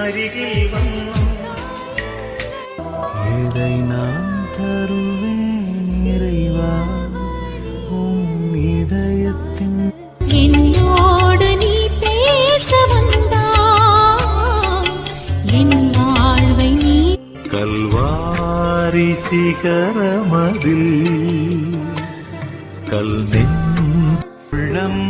அருகில் வந்தோம். இதை நான் தருவேன் இறைவா உம் இதயத்தின். என்னோடு நீ பேச வந்தாய் என் வாழ்வை நீ. கல்வாரி சிகரமதில் கல் உள்ளம்